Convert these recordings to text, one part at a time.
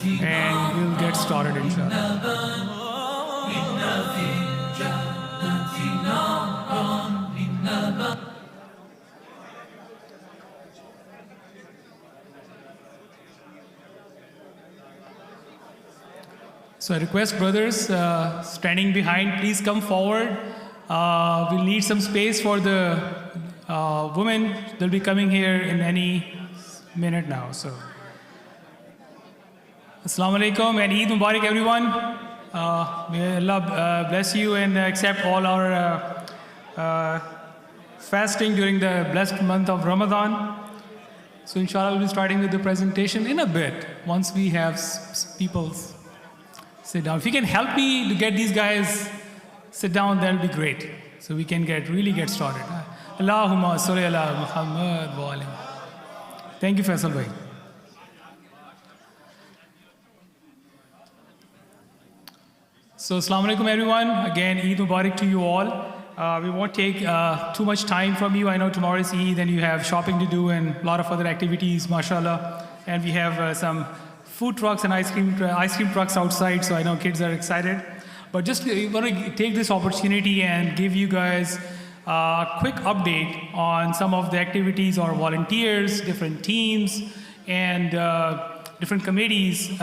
and we'll get started, inshallah. So I request brothers standing behind, please come forward. We'll need some space for the women. They'll be coming here in any minute now. So, Assalamu alaikum and Eid Mubarak, everyone. May Allah bless you and accept all our fasting during the blessed month of Ramadan. So inshallah, we'll be starting with the presentation in a bit once we have people sit down. If you can help me to get these guys sit down, that'll be great. So we can really get started. Allahumma salli ala Muhammad wa alayhi. Thank you, Faisal bhai. So Assalamu alaikum everyone. Again, Eid Mubarak to you all. We won't take too much time from you. I know tomorrow is Eid and you have shopping to do and a lot of other activities, mashallah. And we have some food trucks and ice cream trucks outside, so I know kids are excited. But just want to take this opportunity and give you guys a quick update on some of the activities our volunteers, different teams, and different committees in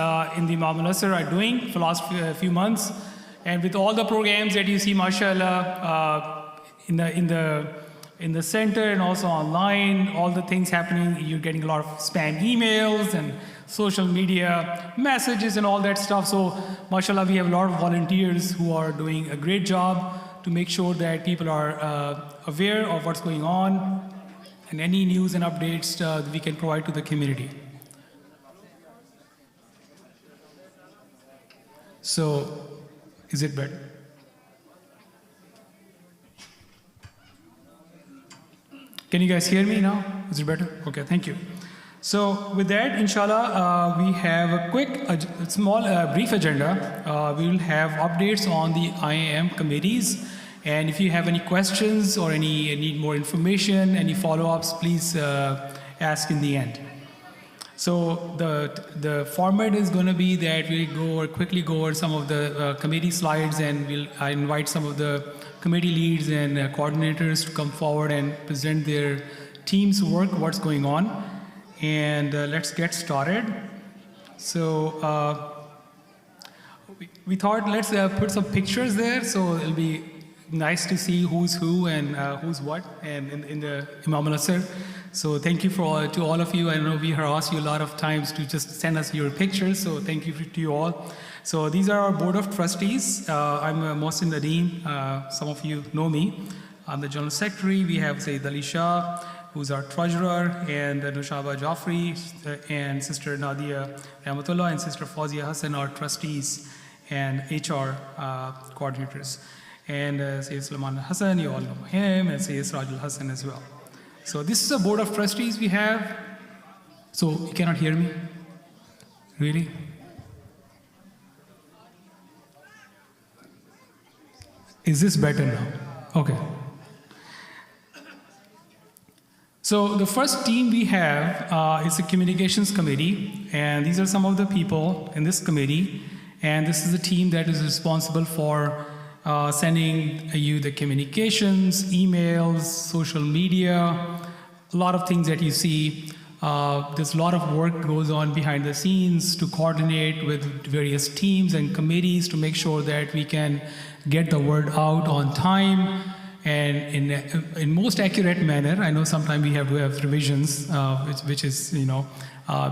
the Imam al-Asr are doing for the last few months. And with all the programs that you see, mashallah, in the center and also online, all the things happening, you're getting a lot of spam emails and social media messages and all that stuff. So, mashallah, we have a lot of volunteers who are doing a great job to make sure that people are aware of what's going on and any news and updates that we can provide to the community. So, is it better? Can you guys hear me now? Is it better? Okay, thank you. So with that, inshallah, we have a quick, small, brief agenda. We will have updates on the IAM committees. And if you have any questions or need more information, any follow-ups, please ask in the end. So the format is going to be that we'll quickly go over some of the committee slides, and I invite some of the committee leads and coordinators to come forward and present their team's work, what's going on. And let's get started. So we thought let's put some pictures there, so it'll be nice to see who's who and who's what, and in the Imam al-Asr. So thank you to all of you. I know we have asked you a lot of times to just send us your pictures, so thank you to you all. So these are our board of trustees. I'm Mohsin Nadeem. Some of you know me. I'm the general secretary. We have Sayyid Ali Shah, who's our treasurer, and Nushaba Jafri, and Sister Nadia Rahmatullah, and Sister Fawzia Hassan, our trustees and HR coordinators. And Sayyid Sulaiman Hassan, you all know him, and Sayyid Sirajul Hassan as well. So this is a board of trustees we have. So you cannot hear me? Really? Is this better now? Okay. So the first team we have is the communications committee, and these are some of the people in this committee, and this is the team that is responsible for sending you the communications, emails, social media, a lot of things that you see. There's a lot of work goes on behind the scenes to coordinate with various teams and committees to make sure that we can get the word out on time and in most accurate manner. I know sometimes we have to have revisions, which is,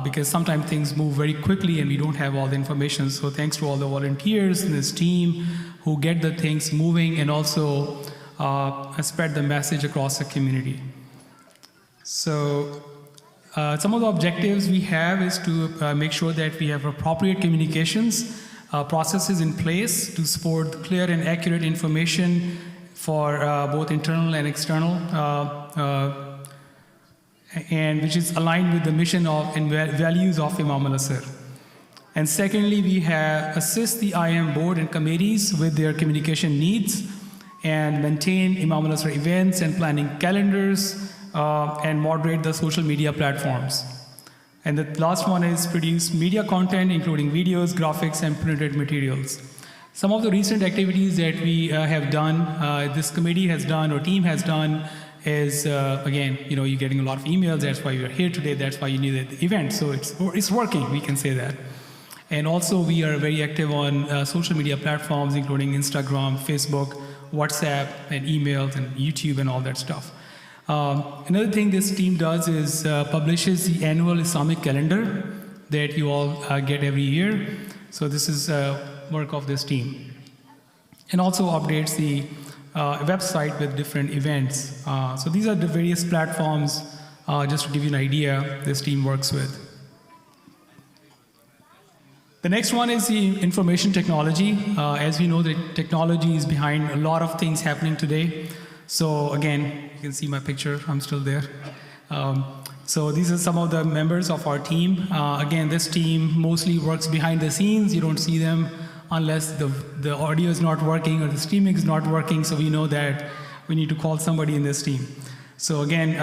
because sometimes things move very quickly and we don't have all the information. So thanks to all the volunteers in this team who get the things moving and also spread the message across the community. So some of the objectives we have is to make sure that we have appropriate communications processes in place to support clear and accurate information for both internal and external, and which is aligned with the mission and values of Imam al-Asr. And secondly, we have assist the IAM board and committees with their communication needs and maintain Imam al-Asr events and planning calendars and moderate the social media platforms. And the last one is produce media content, including videos, graphics, and printed materials. Some of the recent activities that we have done, this committee has done, or team has done, is again, you're getting a lot of emails. That's why you're here today. That's why you needed the event. So it's working. We can say that. And also, we are very active on social media platforms, including Instagram, Facebook, WhatsApp, and emails, and YouTube, and all that stuff. Another thing this team does is publishes the annual Islamic calendar that you all get every year. So this is work of this team. And also updates the website with different events. So these are the various platforms, just to give you an idea, this team works with. The next one is the information technology. As we know, the technology is behind a lot of things happening today. So again, you can see my picture, I'm still there. So these are some of the members of our team. Again, this team mostly works behind the scenes. You don't see them unless the audio is not working or the streaming is not working, so we know that we need to call somebody in this team. So again,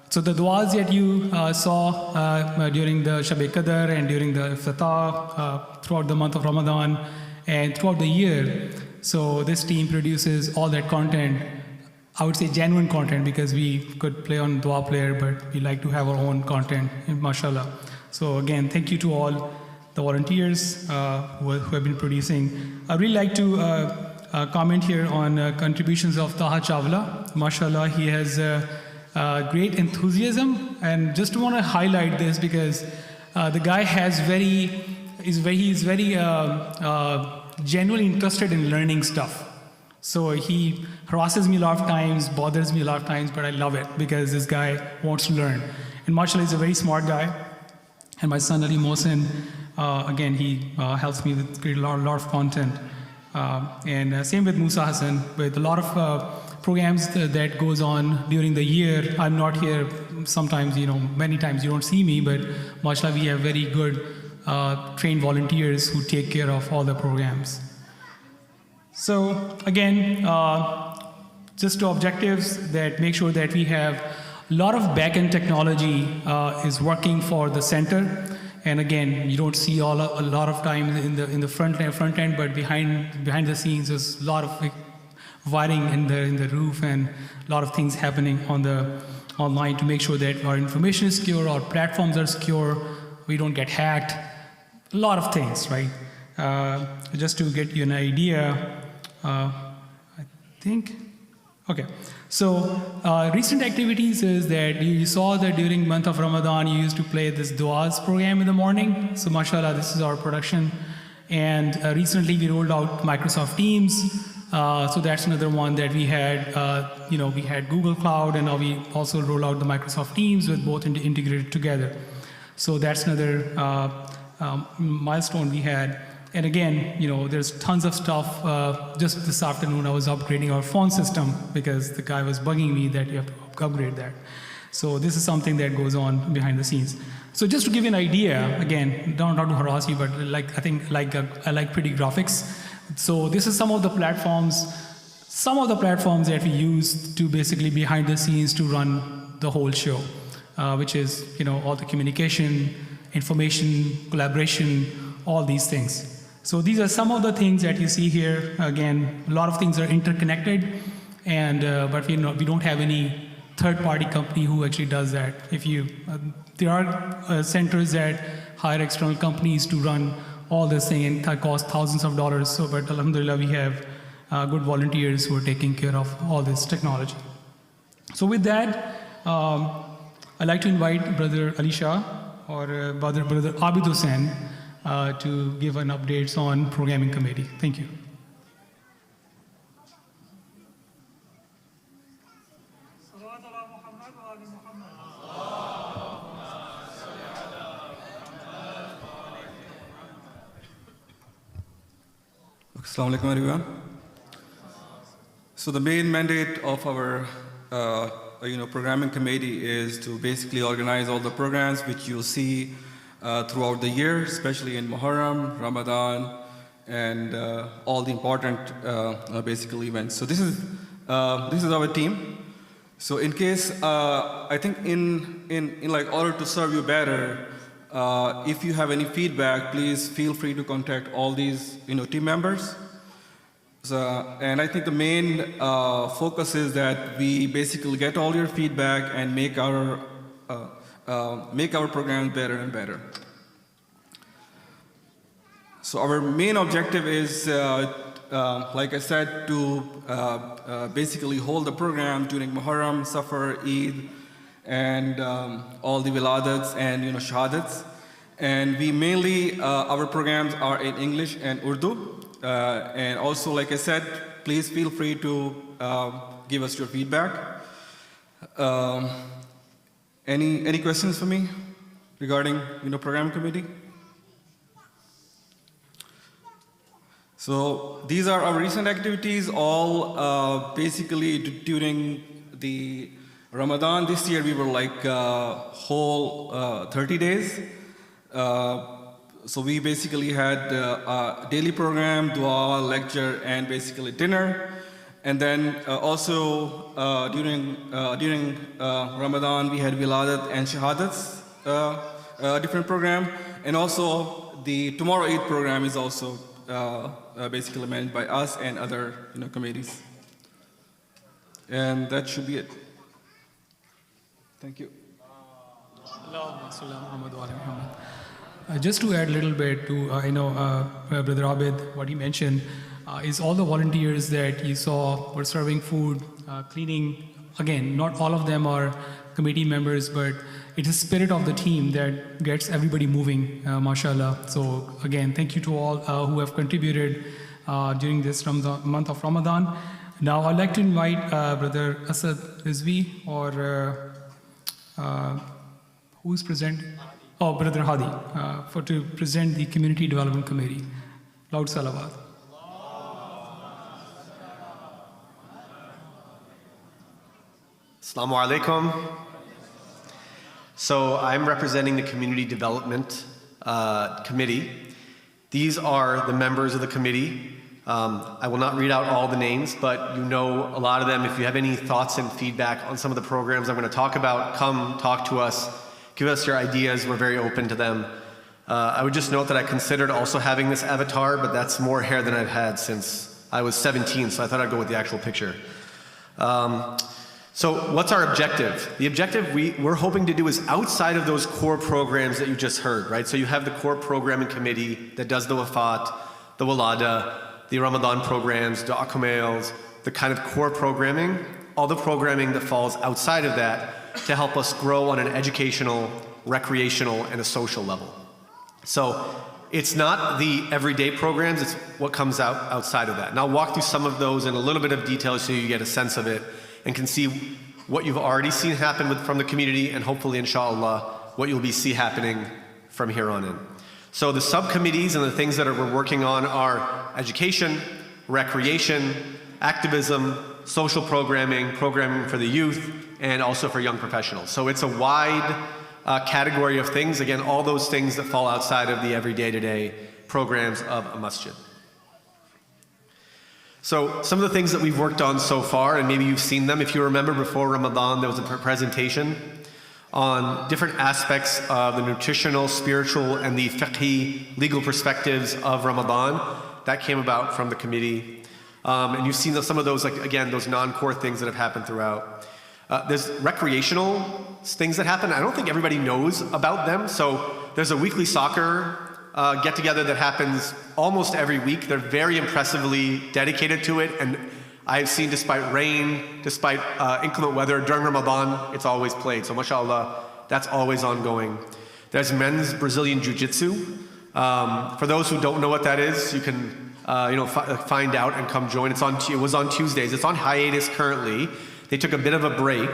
so the du'as that you saw during the Shahe Qadr and during the Iftitah, throughout the month of Ramadan and throughout the year, so this team produces all that content. I would say genuine content, because we could play on dua player, but we like to have our own content, mashallah. So again, thank you to all the volunteers who have been producing. I really like to comment here on contributions of Taha Chawla. Mashallah, he has great enthusiasm, and just want to highlight this because the guy is very genuinely interested in learning stuff. So he harasses me a lot of times, bothers me a lot of times, but I love it because this guy wants to learn. And mashallah, he's a very smart guy. And my son Ali Mohsin, again, he helps me with create a lot of content. And same with Musa Hassan, with a lot of programs that goes on during the year. I'm not here sometimes, many times you don't see me, but mashallah, we have very good trained volunteers who take care of all the programs. So again, just to objectives that make sure that we have a lot of back-end technology is working for the center. And again, you don't see a lot of time in the front end, but behind the scenes, there's a lot of wiring in the roof and a lot of things happening online to make sure that our information is secure, our platforms are secure, we don't get hacked, a lot of things, right? Just to get you an idea, I think, okay. So recent activities is that you saw that during month of Ramadan, you used to play this du'as program in the morning. So mashallah, this is our production. And recently we rolled out Microsoft Teams. So that's another one that we had, we had Google Cloud, and now we also roll out the Microsoft Teams with both integrated together. So that's another milestone we had. And again, there's tons of stuff. Just this afternoon, I was upgrading our phone system because the guy was bugging me that you have to upgrade that. So this is something that goes on behind the scenes. So just to give you an idea, again, not to harass you, but I like pretty graphics. So this is some of the platforms that we use to basically behind the scenes to run the whole show, which is all the communication, information, collaboration, all these things. So these are some of the things that you see here. Again, a lot of things are interconnected, and but we don't have any third-party company who actually does that. There are centers that hire external companies to run all this thing, and that costs thousands of dollars. So, but alhamdulillah, we have good volunteers who are taking care of all this technology. So with that, I'd like to invite Brother Ali Shah or Brother Abid Hussain to give an updates on programming committee. Thank you. Assalamu alaikum, everyone. So the main mandate of our programming committee is to basically organize all the programs which you'll see throughout the year, especially in Muharram, Ramadan, and all the important basically events. So this is our team. So in case, I think in like order to serve you better, if you have any feedback, please feel free to contact all these team members. So, and I think the main focus is that we basically get all your feedback and make our program better and better. So our main objective is, like I said, to basically hold the program during Muharram, Safar, Eid, and all the Wiladats and Shahadats. And we mainly, our programs are in English and Urdu. And also, like I said, please feel free to give us your feedback. Any questions for me regarding program committee? So these are our recent activities, all basically during the Ramadan. This year we were like whole 30 days. So we basically had a daily program, dua, lecture, and basically dinner. And then also during Ramadan we had Wiladat and Shahadats, different program. And also the Tomorrow Eid program is also basically managed by us and other committees. And that should be it. Thank you. Just to add a little bit to Brother Abid, what he mentioned is all the volunteers that you saw were serving food, cleaning. Again, not all of them are committee members, but it is the spirit of the team that gets everybody moving, mashallah. So again, thank you to all who have contributed during this month of Ramadan. Now I'd like to invite Brother Asad Rizvi or who's present? Oh, Brother Hadi, to present the Community Development Committee. Loud salawat. Assalamu alaikum. So I'm representing the Community Development Committee. These are the members of the committee. I will not read out all the names, but you know a lot of them. If you have any thoughts and feedback on some of the programs I'm going to talk about, come talk to us. Give us your ideas. We're very open to them. I would just note that I considered also having this avatar, but that's more hair than I've had since I was 17, so I thought I'd go with the actual picture. So what's our objective? The objective we're hoping to do is outside of those core programs that you just heard, right? So you have the core programming committee that does the Wafat, the Walada, the Ramadan programs, the Akumails, the kind of core programming, all the programming that falls outside of that to help us grow on an educational, recreational, and a social level. So it's not the everyday programs, it's what comes out outside of that. And I'll walk through some of those in a little bit of detail so you get a sense of it and can see what you've already seen happen from the community and hopefully, inshallah, what you'll see happening from here on in. So the subcommittees and the things that we're working on are education, recreation, activism, social programming, programming for the youth, and also for young professionals. So it's a wide category of things. Again, all those things that fall outside of the everyday-to-day programs of a masjid. So some of the things that we've worked on so far, and maybe you've seen them. If you remember before Ramadan, there was a presentation on different aspects of the nutritional, spiritual, and the fiqhi legal perspectives of Ramadan. That came about from the committee. And you've seen some of those, like again, those non-core things that have happened throughout. There's recreational things that happen. I don't think everybody knows about them. So there's a weekly soccer get-together that happens almost every week. They're very impressively dedicated to it. And I've seen, despite rain, despite inclement weather, during Ramadan, it's always played. So mashallah, that's always ongoing. There's men's Brazilian Jiu-Jitsu. For those who don't know what that is, you can find out and come join. It was on Tuesdays. It's on hiatus currently. They took a bit of a break,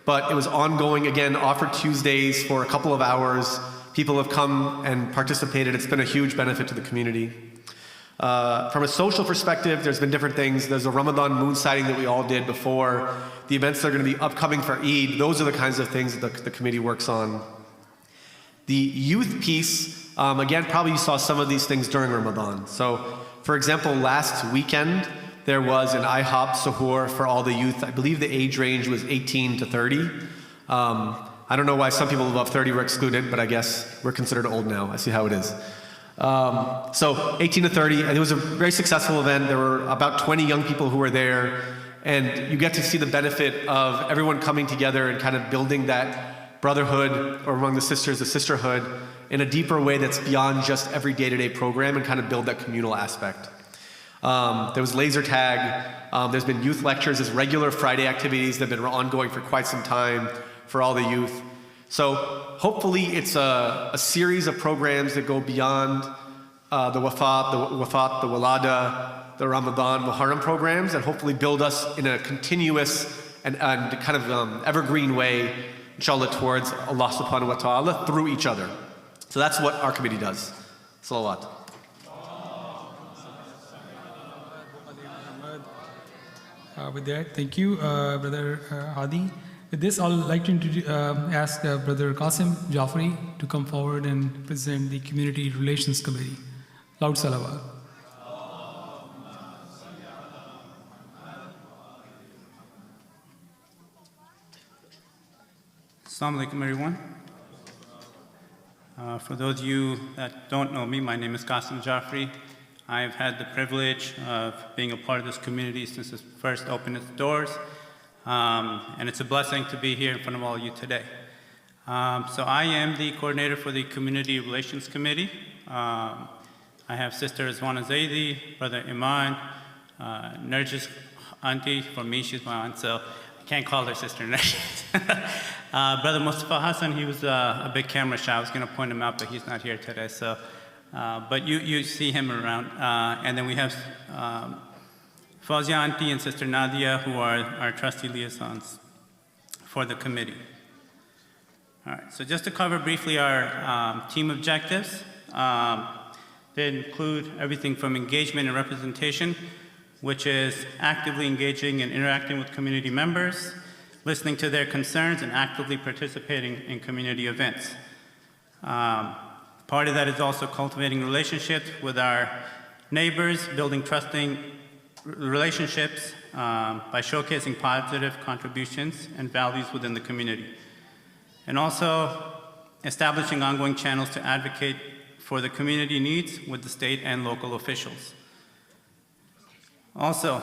but it was ongoing again, offered Tuesdays for a couple of hours. People have come and participated. It's been a huge benefit to the community. From a social perspective, there's been different things. There's a Ramadan moon sighting that we all did before. The events that are going to be upcoming for Eid, those are the kinds of things that the committee works on. The youth piece, again, probably you saw some of these things during Ramadan. So, for example, last weekend, there was an IHOP suhoor for all the youth. I believe the age range was 18 to 30. I don't know why some people above 30 were excluded, but I guess we're considered old now. I see how it is. So 18 to 30, and it was a very successful event. There were about 20 young people who were there, and you get to see the benefit of everyone coming together and kind of building that brotherhood, or among the sisters, the sisterhood, in a deeper way that's beyond just every day-to-day program, and kind of build that communal aspect. There was laser tag, there's been youth lectures, there's regular Friday activities that have been ongoing for quite some time for all the youth. So hopefully it's a series of programs that go beyond the Wafat, the Walada, the Ramadan, Muharram programs, and hopefully build us in a continuous and kind of evergreen way, inshallah, towards Allah subhanahu wa ta'ala through each other. So that's what our committee does. Salawat. With that, thank you, Brother Hadi. With this, I'd like to ask Brother Qasim Jafri to come forward and present the Community Relations Committee. Loud salawat. Assalamu alaikum, everyone. For those of you that don't know me, my name is Qasim Jafri. I've had the privilege of being a part of this community since it first opened its doors. And it's a blessing to be here in front of all of you today. So I am the coordinator for the Community Relations Committee. I have Sister Rizwana Zaidi, Brother Iman, Narjis auntie. For me, she's my aunt, so I can't call her Sister Narjis. Brother Mustafa Hassan, he was a big camera shy. I was going to point him out, but he's not here today. So, but you see him around. And then we have Fawzia auntie and Sister Nadia, who are our trustee liaisons for the committee. All right, so just to cover briefly our team objectives, they include everything from engagement and representation, which is actively engaging and interacting with community members, listening to their concerns, and actively participating in community events. Part of that is also cultivating relationships with our neighbors, building trusting relationships by showcasing positive contributions and values within the community. And also establishing ongoing channels to advocate for the community needs with the state and local officials.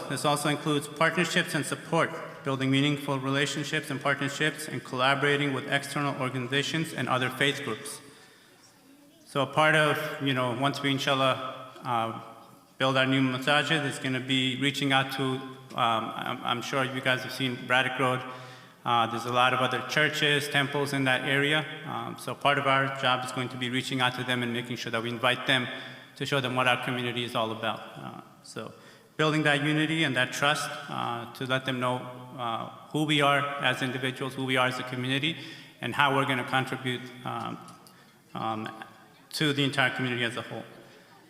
This also includes partnerships and support, building meaningful relationships and partnerships, and collaborating with external organizations and other faith groups. So a part of, once we inshallah build our new masajid, is going to be reaching out to, I'm sure you guys have seen Braddock Road. There's a lot of other churches, temples in that area. So part of our job is going to be reaching out to them and making sure that we invite them to show them what our community is all about. So building that unity and that trust to let them know who we are as individuals, who we are as a community, and how we're going to contribute to the entire community as a whole.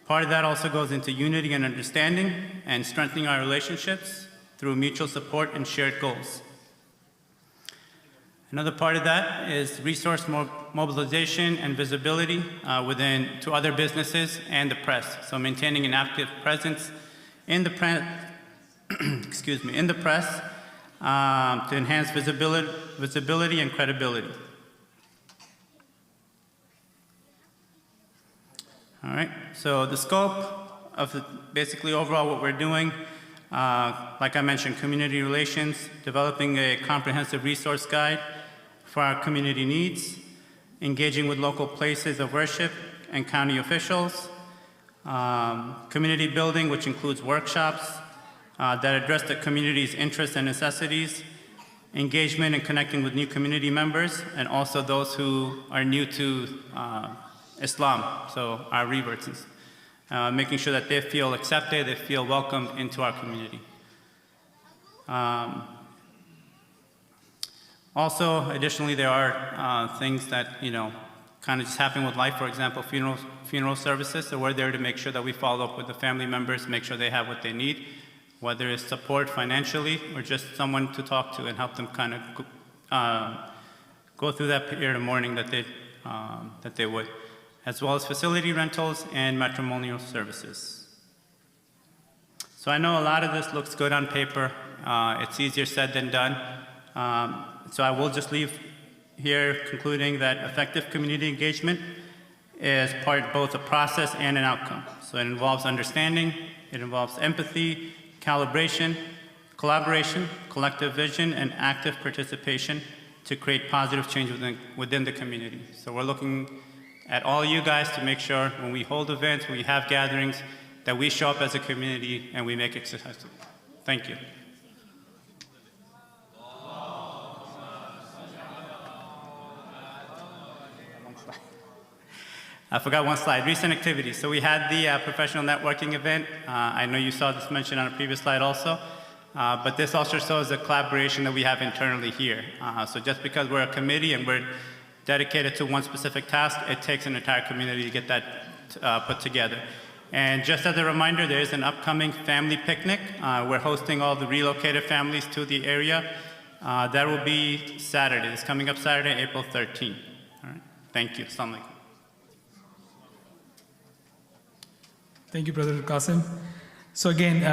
Part of that also goes into unity and understanding and strengthening our relationships through mutual support and shared goals. Another part of that is resource mobilization and visibility to other businesses and the press. So maintaining an active presence in the press, to enhance visibility and credibility. All right, so the scope of basically overall what we're doing, like I mentioned, community relations, developing a comprehensive resource guide for our community needs, engaging with local places of worship and county officials, community building, which includes workshops that address the community's interests and necessities, engagement and connecting with new community members, and also those who are new to Islam, so our reverts, making sure that they feel accepted, they feel welcomed into our community. Also, additionally, there are things that, kind of just happen with life. For example, funeral services. So we're there to make sure that we follow up with the family members, make sure they have what they need, whether it's support financially or just someone to talk to and help them kind of go through that period of mourning that they would, as well as facility rentals and matrimonial services. So So I know a lot of this looks good on paper. It's easier said than done. So I will just leave here concluding that effective community engagement is both a process and an outcome. So it involves understanding, it involves empathy, calibration, collaboration, collective vision, and active participation to create positive change within the community. So we're looking at all you guys to make sure when we hold events, when we have gatherings, that we show up as a community and we make it successful. Thank you. I forgot one slide, recent activities. So we had the professional networking event. I know you saw this mentioned on a previous slide also, but this also shows the collaboration that we have internally here. So just because we're a committee and we're dedicated to one specific task, it takes an entire community to get that put together. And just as a reminder, there is an upcoming family picnic. We're hosting all the relocated families to the area. That will be Saturday. It's coming up Saturday, April 13th. All right. Thank you. Assalamu alaikum. Thank you, Brother Qasim. So again,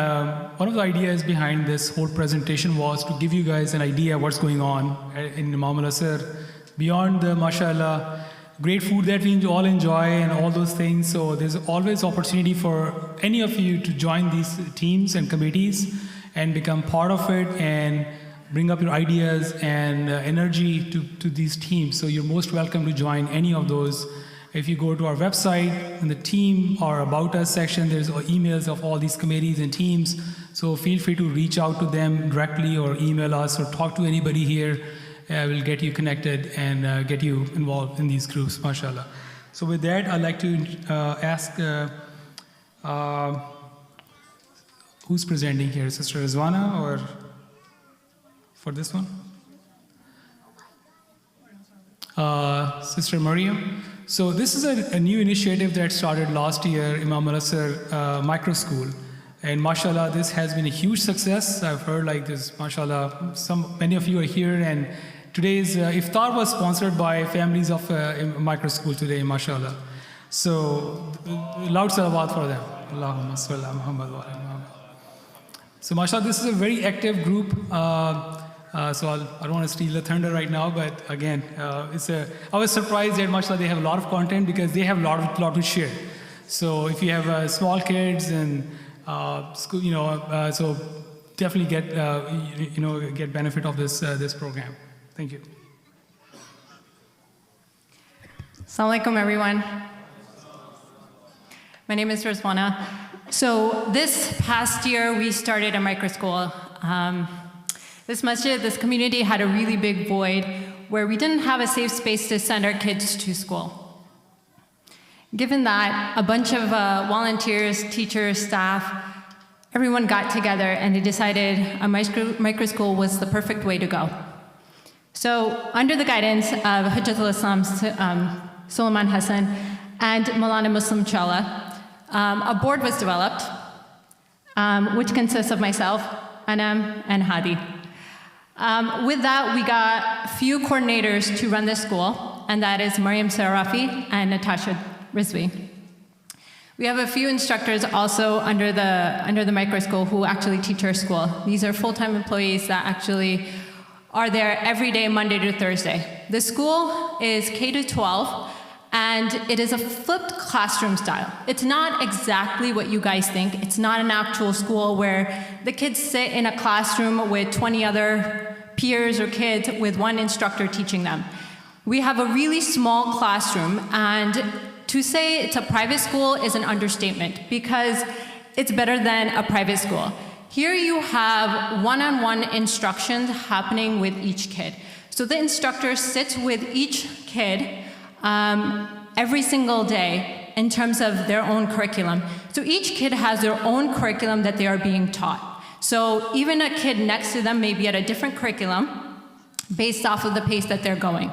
one of the ideas behind this whole presentation was to give you guys an idea of what's going on in Imam al-Asr, beyond the, mashallah, great food that we all enjoy and all those things. So there's always opportunity for any of you to join these teams and committees and become part of it and bring up your ideas and energy to these teams. So you're most welcome to join any of those. If you go to our website, in the team or About Us section, there's emails of all these committees and teams. So feel free to reach out to them directly or email us or talk to anybody here. We'll get you connected and get you involved in these groups, mashallah. So with that, I'd like to ask who's presenting here, Sister Rizwana or for this one? Sister Mariam. So this is a new initiative that started last year, Imam al-Asr Micro School. And mashallah, this has been a huge success. I've heard like this, mashallah, many of you are here, and today's iftar was sponsored by families of Micro School today, mashallah. So loud salawat for them. Allahumma salli ala Muhammad wa ala Muhammad. So mashallah, this is a very active group. So I don't want to steal the thunder right now, but again, I was surprised that mashallah they have a lot of content because they have a lot to share. So if you have small kids and school, so definitely get benefit of this program. Thank you. Assalamu alaikum, everyone. My name is Rizwana. So this past year, we started a micro school. This masjid, this community had a really big void where we didn't have a safe space to send our kids to school. Given that, a bunch of volunteers, teachers, staff, everyone got together and they decided a micro school was the perfect way to go. So under the guidance of Hujjatul Islam Suleiman Hassan and Maulana Muslim Challa, a board was developed, which consists of myself, Anam, and Hadi. With that, we got a few coordinators to run this school, and that is Mariam Sarafi and Natasha Rizvi. We have a few instructors also under the micro school who actually teach our school. These are full-time employees that actually are there every day, Monday to Thursday. The school is K-12, and it is a flipped classroom style. It's not exactly what you guys think. It's not an actual school where the kids sit in a classroom with 20 other peers or kids with one instructor teaching them. We have a really small classroom, and to say it's a private school is an understatement because it's better than a private school. Here you have one-on-one instructions happening with each kid. So the instructor sits with each kid every single day in terms of their own curriculum. So each kid has their own curriculum that they are being taught. So even a kid next to them may be at a different curriculum based off of the pace that they're going.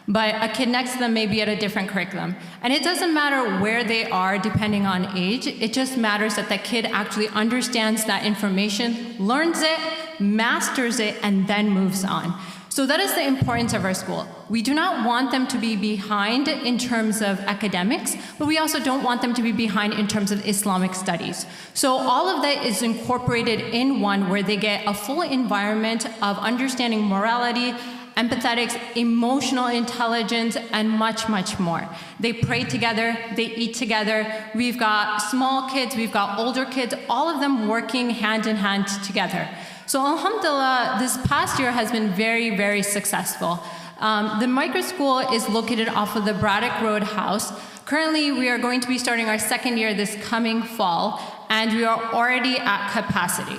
But a kid next to them may be at a different curriculum. And it doesn't matter where they are depending on age, it just matters that the kid actually understands that information, learns it, masters it, and then moves on. So that is the importance of our school. We do not want them to be behind in terms of academics, but we also don't want them to be behind in terms of Islamic studies. So all of that is incorporated in one, where they get a full environment of understanding morality, empathetics, emotional intelligence, and much, much more. They pray together, they eat together. We've got small kids, we've got older kids, all of them working hand in hand together. So alhamdulillah, this past year has been very, very successful. The micro school is located off of the Braddock Road house. Currently, we are going to be starting our second year this coming fall, and we are already at capacity.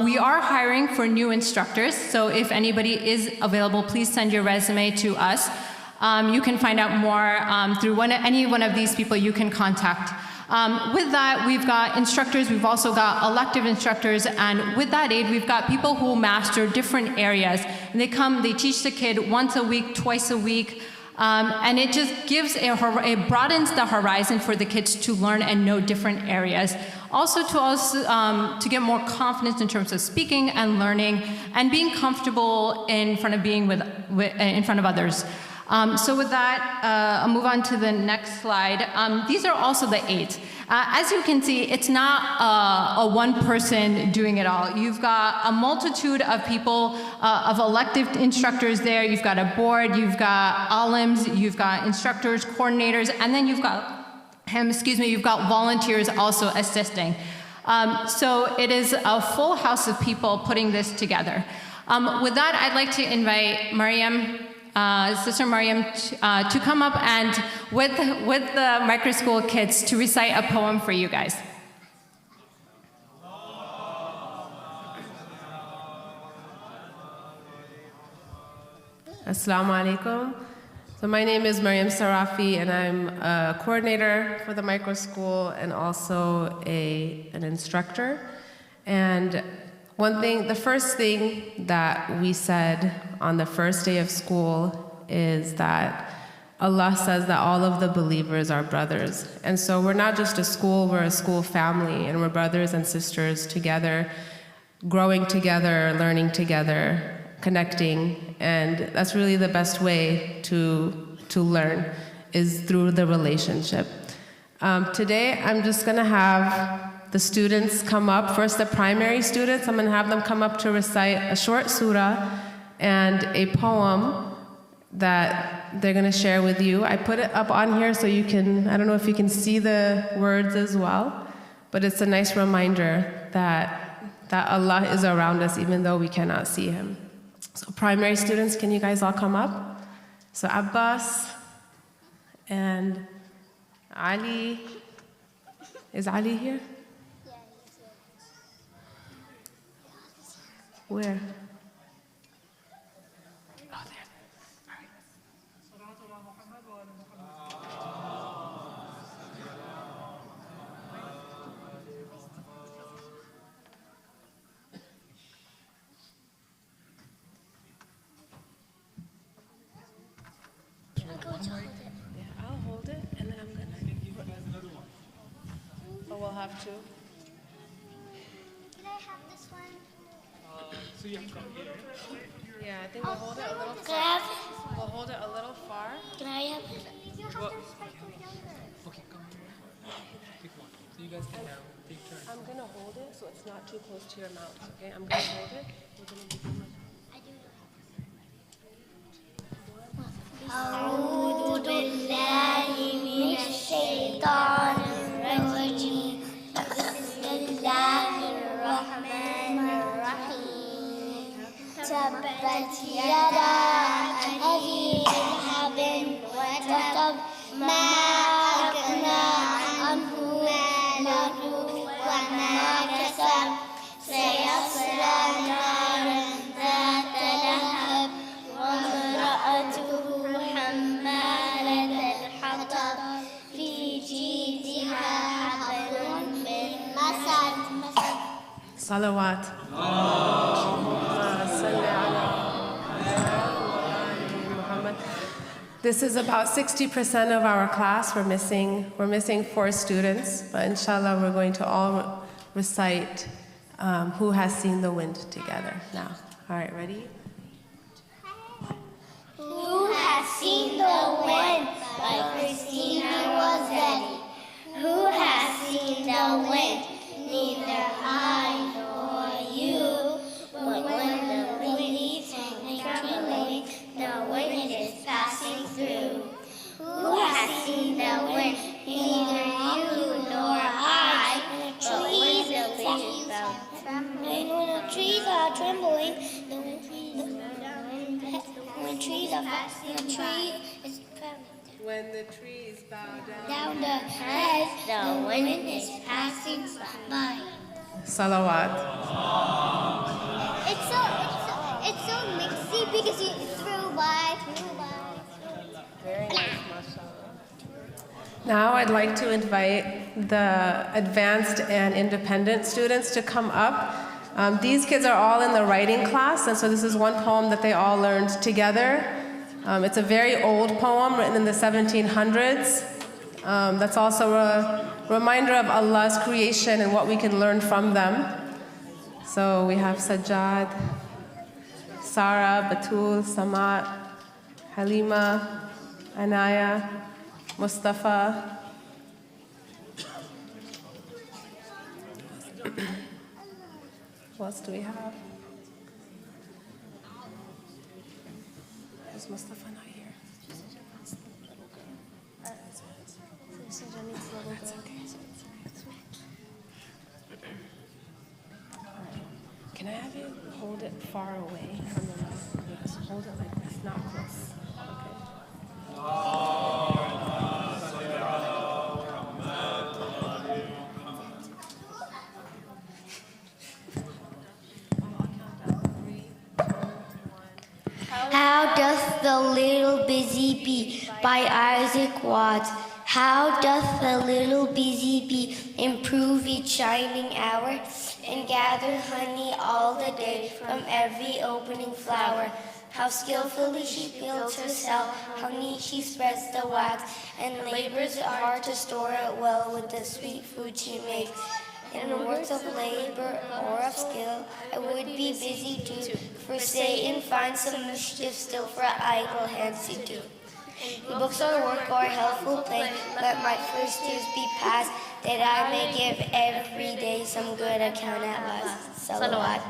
We are hiring for new instructors, so if anybody is available, please send your resume to us. You can find out more through any one of these people you can contact. With that, we've got instructors, we've also got elective instructors, and with that aid, we've got people who master different areas. And they come, they teach the kid once a week, twice a week, and it just gives, it broadens the horizon for the kids to learn and know different areas. Also to get more confidence in terms of speaking and learning and being comfortable in front of in front of others. So with that, I'll move on to the next slide. These are also the 8. As you can see, it's not a one person doing it all. You've got a multitude of people, of elective instructors there. You've got a board, you've got alims, you've got instructors, coordinators, and then you've got you've got volunteers also assisting. So it is a full house of people putting this together. With that, I'd like to invite Mariam, Sister Mariam, to come up and with the micro school kids to recite a poem for you guys. Assalamu alaikum. So my name is Mariam Sarafi, and I'm a coordinator for the micro school and also an instructor. And the first thing that we said on the first day of school is that Allah says that all of the believers are brothers. And so we're not just a school, we're a school family, and we're brothers and sisters together, growing together, learning together, connecting, and that's really the best way to learn, is through the relationship. Today, I'm just gonna have the students come up. First, the primary students, I'm gonna have them come up to recite a short surah and a poem that they're gonna share with you. I put it up on here so you can, I don't know if you can see the words as well, but it's a nice reminder that Allah is around us even though we cannot see Him. So primary students, can you guys all come up? So Abbas and Ali. Is Ali here? Yeah, he's here. Where? I'll hold it, and then I'm gonna. Oh, we'll have to. Can I have this one? So you have to come here. Yeah, I think we'll hold it a little Can I far. have? We'll hold it a little far. Can I have? You have to respect your younger. Okay, come here. Pick one. So you guys can take turns. I'm gonna hold it so it's not too close to your mouth. Okay, I'm gonna hold it. We're gonna begin with. أعوذ بالله من الشيطان الرجيم بسم الله الرحمن الرحيم تبت يدا أبي لهب وتب ما أغنى عنه ماله وما كسب سيصلى نارا ذات لهب وامرأته حمالة الحطب في جيدها حبل من مسد. Salawat. This is about 60% of our class. We're missing 4 students, but inshallah we're going to all recite Who Has Seen the Wind together now. All right, ready? seen the wind? By Christina Rossetti. Who has seen the wind? Neither I nor you. But when the leaves are trembling, the wind is passing through. Who has seen the wind? Neither you nor I. But when the leaves are trembling, when the trees are trembling, when trees are the tree is When the trees bow down the head, the wind is passing by. Salawat. It's so mixy because you through by. Very nice, mashallah. Now I'd like to invite the advanced and independent students to come up. These kids are all in the writing class, and so this is one poem that they all learned together. It's a very old poem written in the 1700s. That's also a reminder of Allah's creation and what we can learn from them. So we have Sajjad, Sarah, Batul, Samat, Halima, Anaya, Mustafa. What else do we have? Is Mustafa not here? That's okay. Can I have you hold it far away from the mic? Yes, hold it like this, not close. How doth the little busy bee by Isaac Watts? How doth the little busy bee improve each shining hour and gather honey all the day from every opening flower? How skillfully she builds her cell, how neat she spreads the wax, and labors hard to store it well with the sweet food she makes. In works of labor or of skill, I would be busy too, for Satan finds some mischief still for idle hands to do. In books or work or healthful play, let my first years be passed, that I may give every day some good account at last. Salawat.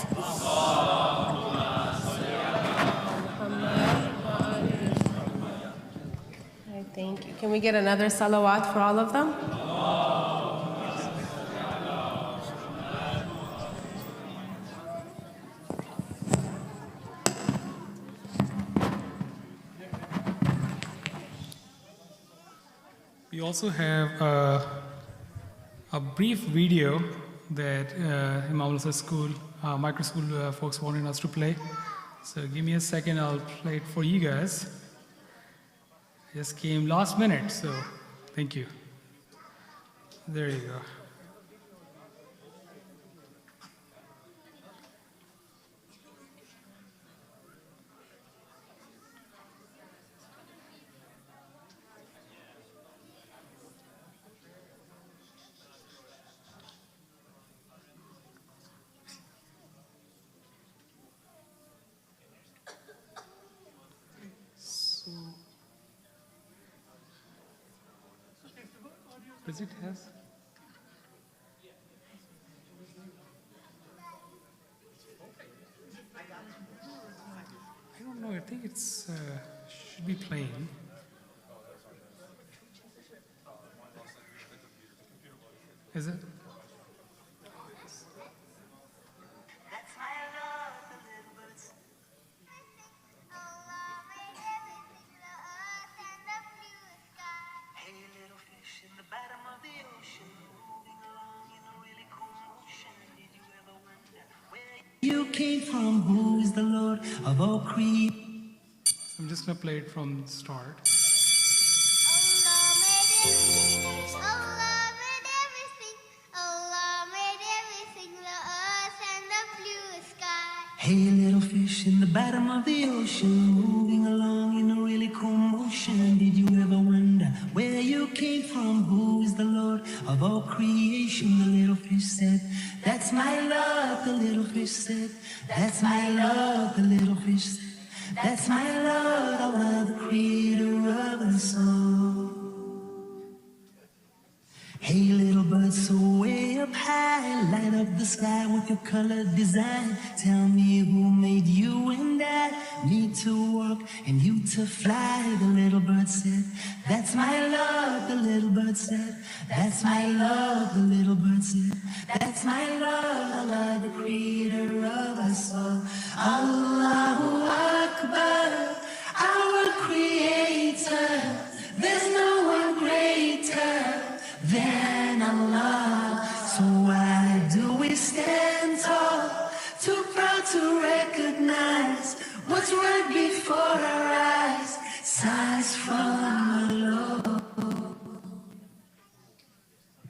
Thank you. Can we get another salawat for all of them? We also have a brief video that Imam al-Asr School, micro school folks wanted us to play. So give me a second, I'll play it for you guys. Just came last minute, so thank you. There you go. Does it have? I don't know. I think it's should be playing. Is it? You came from, who is the Lord of all creation? I'm just gonna play it from the start. Allah made everything. Allah made everything, the earth and the blue sky. Hey, little fish in the bottom of the ocean, moving along in a really cool motion. Did you ever wonder where you came from? Who is the Lord of all creation? The little fish said, that's my love. The little fish said, that's my love. The little fish said, That's my Lord, Allah, the creator of us all. Hey little bird, so way up high, light up the sky with your colored design. Tell me who made you and I, me to walk and you to fly. The little bird said, that's my love. The little bird said, that's my love. The little bird said, that's my love. Allah, the creator of us all. Allahu Akbar, our creator. There's no one greater than Allah. So why do we stand tall, too proud to recognize what's right before our eyes? Signs from Allah.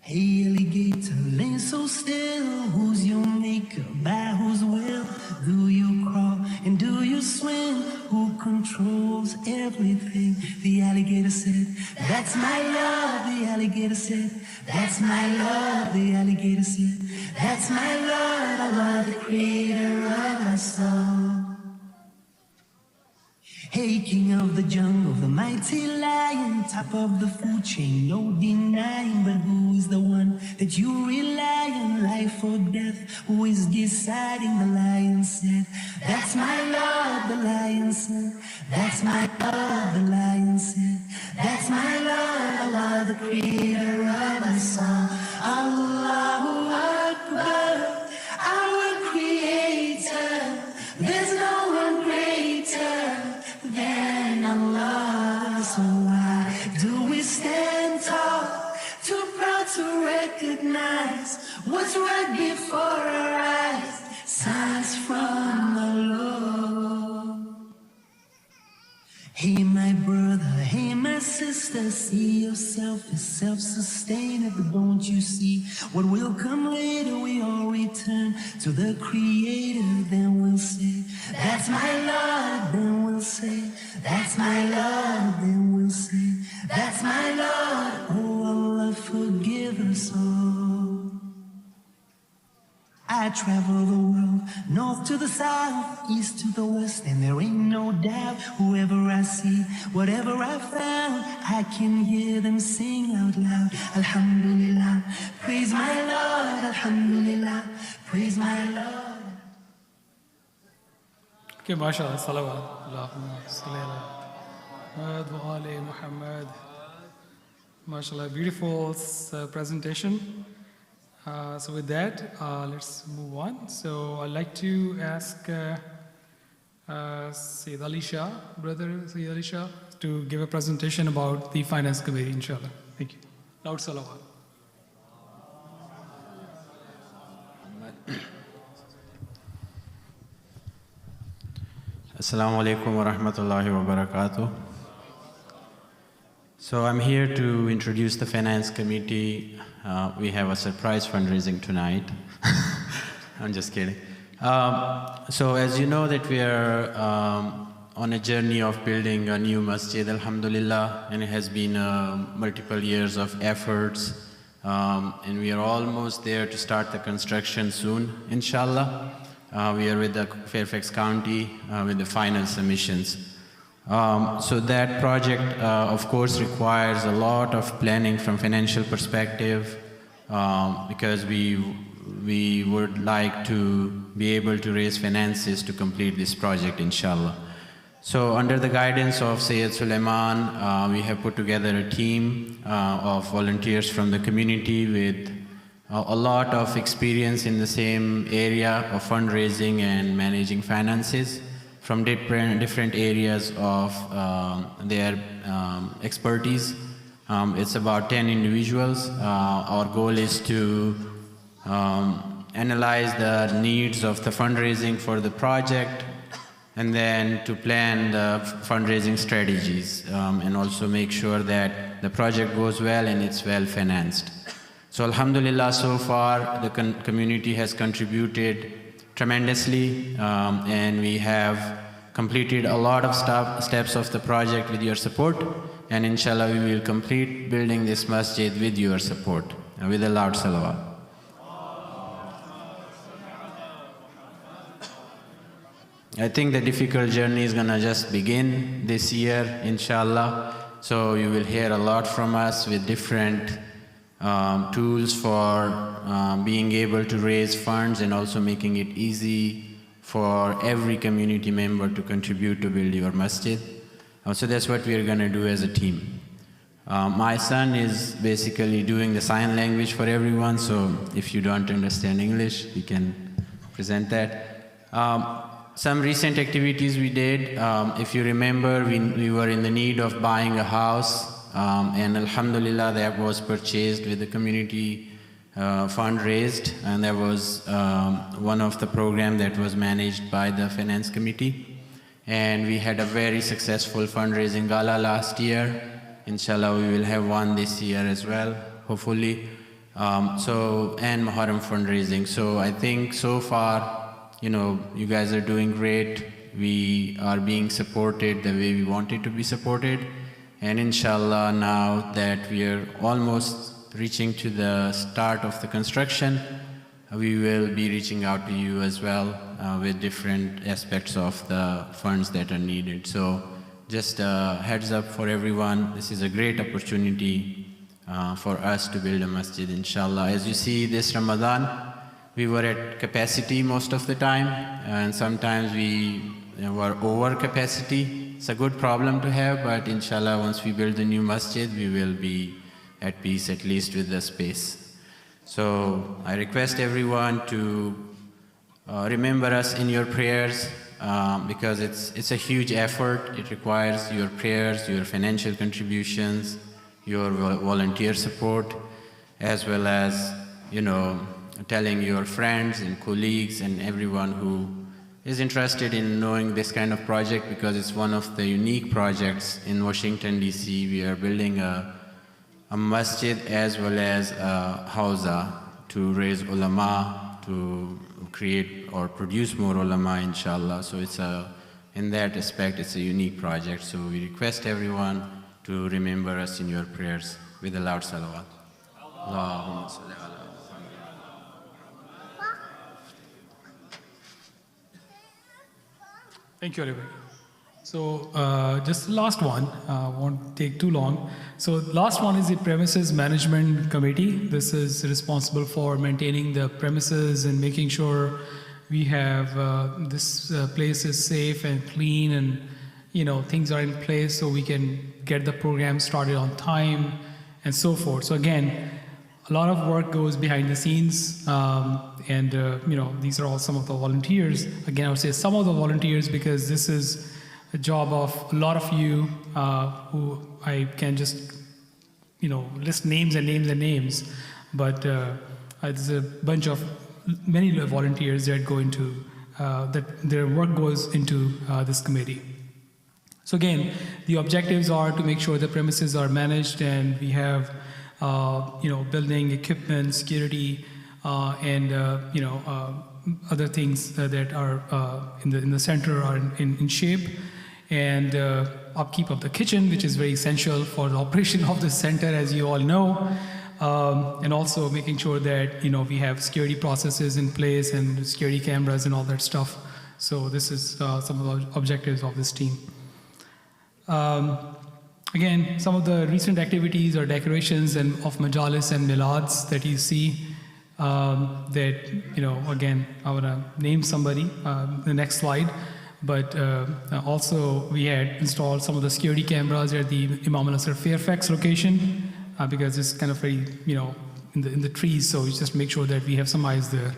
Hey alligator, laying so still, who's your maker, by whose will? Do you crawl and do you swim? Who controls everything? The alligator said, that's my love. The alligator said, that's my love. The alligator said, that's my love. Allah, the creator of us all. Hey, king of the jungle, the mighty lion, top of the food chain, no denying. But who is the one that you rely on, life or death? Who is deciding? The lion said, that's my Lord. The lion said, that's my Lord. The lion said, that's my Lord. Allah, the creator of us all. Allahu Akbar, our creator. There's no one greater than Allah. So why do we stand tall, too proud to recognize what's right before our eyes? Signs from the Lord. Hey my brother, hey my sister, see yourself as self-sustainable. Don't you see what will come later? We all return to the Creator. Then we'll say, that's my Lord. Then we'll say, that's my Lord. Then we'll say, that's my Lord. Oh Allah, forgive us all. I travel the world, north to the south, east to the west, and there ain't no doubt. Whoever I see, whatever I found, I can hear them sing out loud. Alhamdulillah, praise my Lord. Alhamdulillah, praise my Lord. Okay, mashallah, salawat. Allahumma salli ala Muhammad wa ali Muhammad. Mashallah, beautiful presentation. So with that, let's move on. So I'd like to ask Sayyid Ali Shah, brother Sayyid Ali Shah, to give a presentation about the Finance Committee, inshallah. Thank you. Loud salawat. Assalamu alaikum wa rahmatullahi wa barakatuh. So I'm here to introduce the Finance Committee. We have a surprise fundraising tonight. I'm just kidding. So as you know that we are on a journey of building a new masjid, alhamdulillah, and it has been multiple years of efforts, and we are almost there to start the construction soon, inshallah. We are with the Fairfax County with the final submissions. So that project, of course, requires a lot of planning from financial perspective, because we would like to be able to raise finances to complete this project, inshallah. So under the guidance of Sayyid Sulaiman, we have put together a team of volunteers from the community with a lot of experience in the same area of fundraising and managing finances from different areas of their expertise. It's about 10 individuals. Our goal is to analyze the needs of the fundraising for the project, and then to plan the fundraising strategies, and also make sure that the project goes well and it's well financed. So alhamdulillah, so far the community has contributed tremendously, and we have completed a lot of steps of the project with your support, and inshallah we will complete building this masjid with your support, with a loud salawat. I think the difficult journey is gonna just begin this year, inshallah. So you will hear a lot from us with different tools for being able to raise funds and also making it easy for every community member to contribute to build your masjid. So that's what we are going to do as a team. My son is basically doing the sign language for everyone, so if you don't understand English, he can present that. Some recent activities we did, if you remember, we were in the need of buying a house, and alhamdulillah that was purchased with the community fund raised, and that was one of the programs that was managed by the finance committee. And we had a very successful fundraising gala last year. Inshallah, we will have one this year as well, hopefully. And Muharram fundraising. So I think so far, you guys are doing great. We are being supported the way we wanted to be supported. And inshallah, now that we are almost reaching to the start of the construction, we will be reaching out to you as well with different aspects of the funds that are needed. So just a heads up for everyone, this is a great opportunity for us to build a masjid, inshallah. As you see, this Ramadan, we were at capacity most of the time, and sometimes we were over capacity. It's a good problem to have, but inshallah, once we build the new masjid, we will be at peace, at least with the space. So I request everyone to remember us in your prayers because it's a huge effort. It requires your prayers, your financial contributions, your volunteer support, as well as, telling your friends and colleagues and everyone who is interested in knowing this kind of project, because it's one of the unique projects in Washington, D.C. We are building a masjid as well as a hawza to raise ulama, to create or produce more ulama, inshallah. So in that aspect, it's a unique project. So we request everyone to remember us in your prayers with a loud salawat. Allahumma salli ala Muhammad. Thank you, everybody. So just the last one, won't take too long. So last one is the Premises Management Committee. This is responsible for maintaining the premises and making sure we have this place is safe and clean, and things are in place so we can get the program started on time and so forth. So again, a lot of work goes behind the scenes, and these are all some of the volunteers. Again, I would say some of the volunteers because this is a job of a lot of you who I can just list names and names and names, but there's a bunch of many volunteers that go into that their work goes into this committee. So again, the objectives are to make sure the premises are managed and we have building equipment, security, and other things that are in the center are in shape, and upkeep of the kitchen, which is very essential for the operation of the center, as you all know, and also making sure that we have security processes in place and security cameras and all that stuff. So this is some of the objectives of this team. Again, some of the recent activities or decorations of majalis and milads that you see. Again, I want to name somebody the next slide. But also we had installed some of the security cameras at the Imam al-Asr Fairfax location because it's kind of very, in the trees, so we just make sure that we have some eyes there.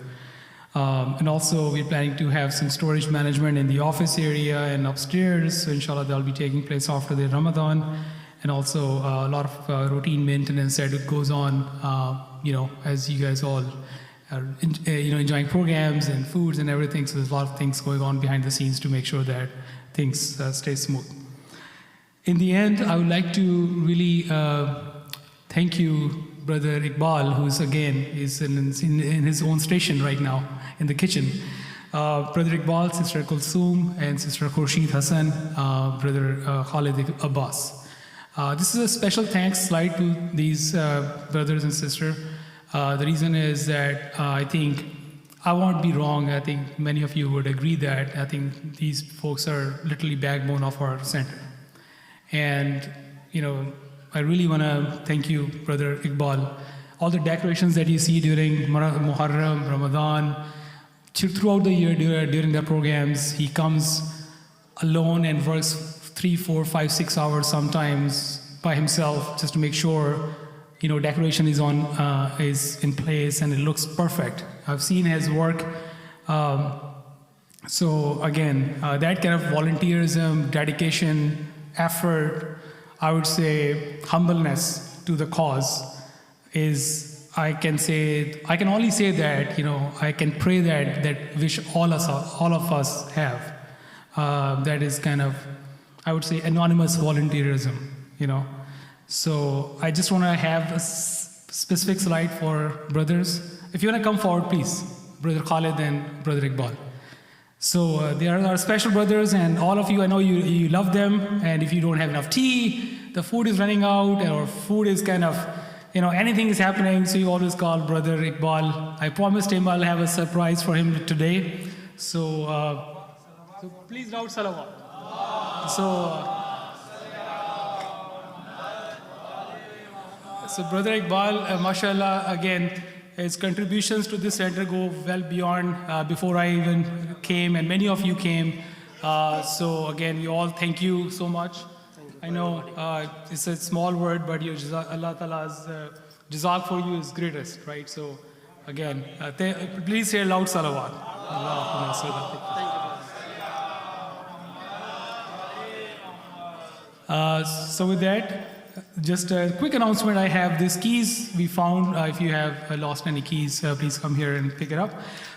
And also we're planning to have some storage management in the office area and upstairs, so inshallah that'll be taking place after the Ramadan. And also a lot of routine maintenance that goes on, as you guys all are enjoying programs and foods and everything. So there's a lot of things going on behind the scenes to make sure that things stay smooth. In the end, I would like to really thank you, Brother Iqbal, who's again is in his own station right now in the kitchen. Brother Iqbal, Sister Kulsoom, and Sister Khurshid Hassan, Brother Khalid Abbas. This is a special thanks slide to these brothers and sisters. The reason is that I think I won't be wrong. I think many of you would agree that I think these folks are literally backbone of our center. And, I really want to thank you, Brother Iqbal. All the decorations that you see during Muharram, Ramadan, throughout the year during the programs, he comes alone and works 3, 4, 5, 6 hours sometimes by himself just to make sure, decoration is in place and it looks perfect. I've seen his work. So again, that kind of volunteerism, dedication, effort, I would say humbleness to the cause is, I can only say that, I can pray that wish all of us have. That is kind of, I would say, anonymous volunteerism, So I just want to have a specific slide for brothers. If you want to come forward, please, Brother Khalid and Brother Iqbal. So they are our special brothers, and all of you, I know you love them, and if you don't have enough tea, the food is running out, or food is kind of, anything is happening, so you always call Brother Iqbal. I promised him I'll have a surprise for him today. So please loud salawat. So Brother Iqbal, mashallah, again, his contributions to this center go well beyond before I even came, and many of you came. So again, we all thank you so much. I know it's a small word, but Allah Ta'ala's jazak for you is greatest, right? So again, please say loud salawat. So with that, just a quick announcement. I have these keys we found. If you have lost any keys, please come here and pick it up.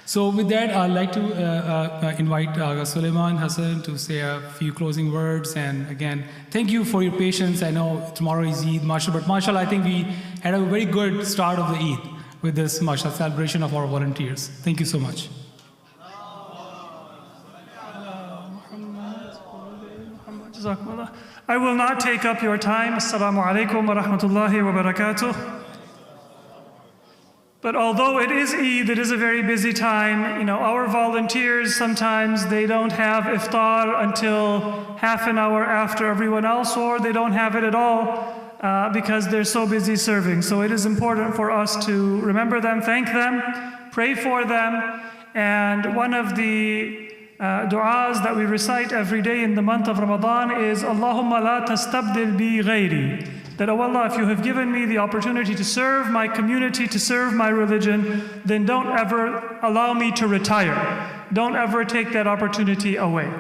So with that, I'd like to invite Suleiman Hassan to say a few closing words. And again, thank you for your patience. I know tomorrow is Eid, mashallah, but mashallah, I think we had a very good start of the Eid with this mashallah celebration of our volunteers. Thank you so much. I will not take up your time. Assalamu alaikum wa rahmatullahi wa barakatuh. But although it is Eid, it is a very busy time. Our volunteers, sometimes they don't have iftar until half an hour after everyone else, or they don't have it at all because they're so busy serving. So it is important for us to remember them, thank them, pray for them. And one of the du'as that we recite every day in the month of Ramadan is Allahumma la tastabdil bi ghayri. That, oh Allah, if you have given me the opportunity to serve my community, to serve my religion, then don't ever allow me to retire. Don't ever take that opportunity away.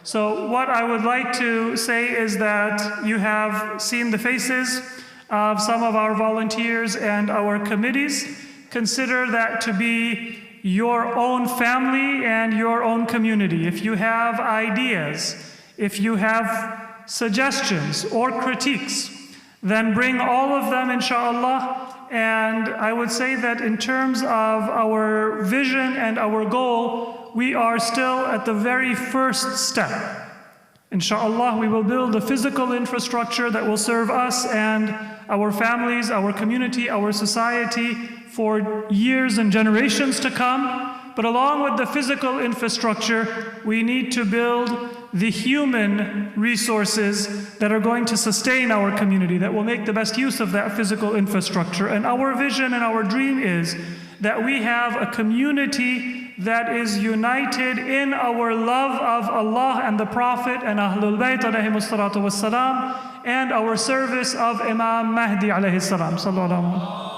So what I would like to say is that you have seen the faces of some of our volunteers and our committees. Consider that to be your own family and your own community. If you have ideas, if you have suggestions or critiques, then bring all of them, inshallah. And I would say that in terms of our vision and our goal, we are still at the very first step. Inshallah, we will build a physical infrastructure that will serve us and our families, our community, our society for years and generations to come. But along with the physical infrastructure, we need to build the human resources that are going to sustain our community, that will make the best use of that physical infrastructure. And our vision and our dream is that we have a community that is united in our love of Allah and the Prophet and Ahlul Bayt alayhimu salatu wassalam, and our service of Imam Mahdi alayhi salam. Sallallahu.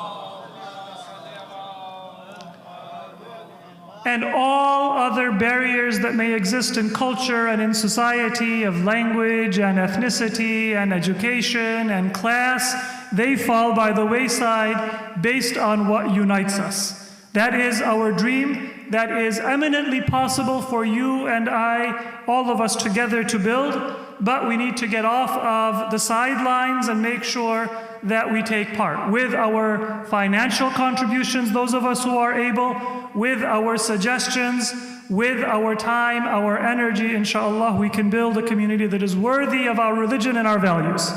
And all other barriers that may exist in culture and in society, of language and ethnicity and education and class, they fall by the wayside based on what unites us. That is our dream. That is eminently possible for you and I, all of us together, to build. But we need to get off of the sidelines and make sure that we take part with our financial contributions, those of us who are able, with our suggestions, with our time, our energy. Inshallah, we can build a community that is worthy of our religion and our values.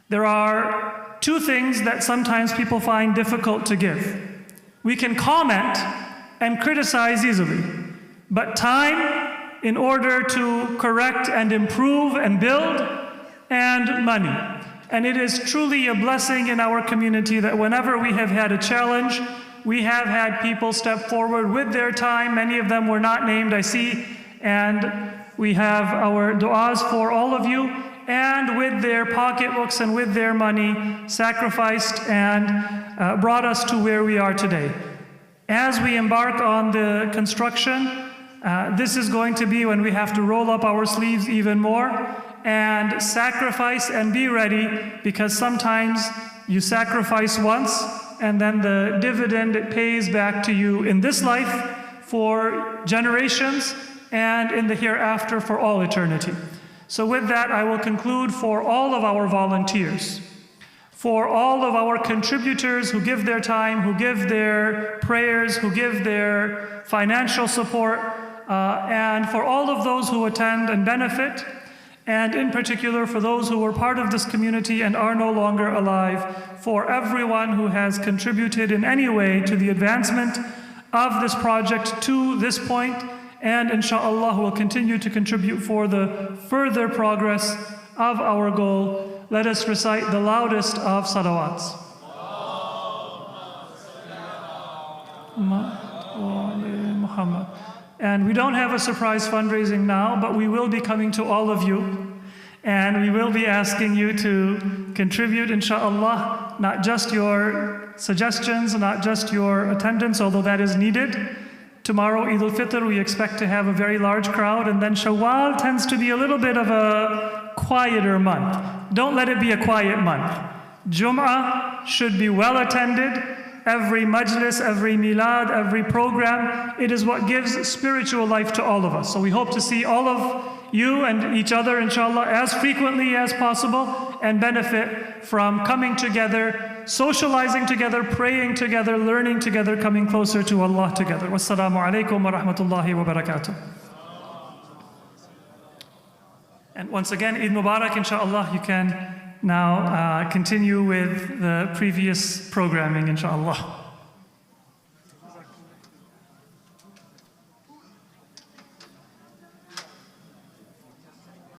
There are two things that sometimes people find difficult to give. We can comment and criticize easily, but time in order to correct and improve and build, and money. And it is truly a blessing in our community that whenever we have had a challenge, we have had people step forward with their time. Many of them were not named, I see, and we have our du'as for all of you, and with their pocketbooks and with their money, sacrificed and brought us to where we are today. As we embark on the construction, this is going to be when we have to roll up our sleeves even more and sacrifice and be ready, because sometimes you sacrifice once and then the dividend, it pays back to you in this life for generations and in the hereafter for all eternity. So with that, I will conclude for all of our volunteers, for all of our contributors who give their time, who give their prayers, who give their financial support, and for all of those who attend and benefit, and in particular for those who were part of this community and are no longer alive, for everyone who has contributed in any way to the advancement of this project to this point, and inshallah will continue to contribute for the further progress of our goal. Let us recite the loudest of salawats. Muhammad. And we don't have a surprise fundraising now, but we will be coming to all of you, and we will be asking you to contribute, inshallah, not just your suggestions, not just your attendance, although that is needed. Tomorrow, Eid al-Fitr, we expect to have a very large crowd, and then Shawwal tends to be a little bit of a quieter month. Don't let it be a quiet month. Jum'ah should be well attended. Every majlis, every milad, every program, it is what gives spiritual life to all of us. So we hope to see all of you and each other, inshallah, as frequently as possible, and benefit from coming together, socializing together, praying together, learning together, coming closer to Allah together. Wassalamu alaikum wa rahmatullahi wa barakatuh. And once again, Eid Mubarak, inshallah. You can now continue with the previous programming, inshallah.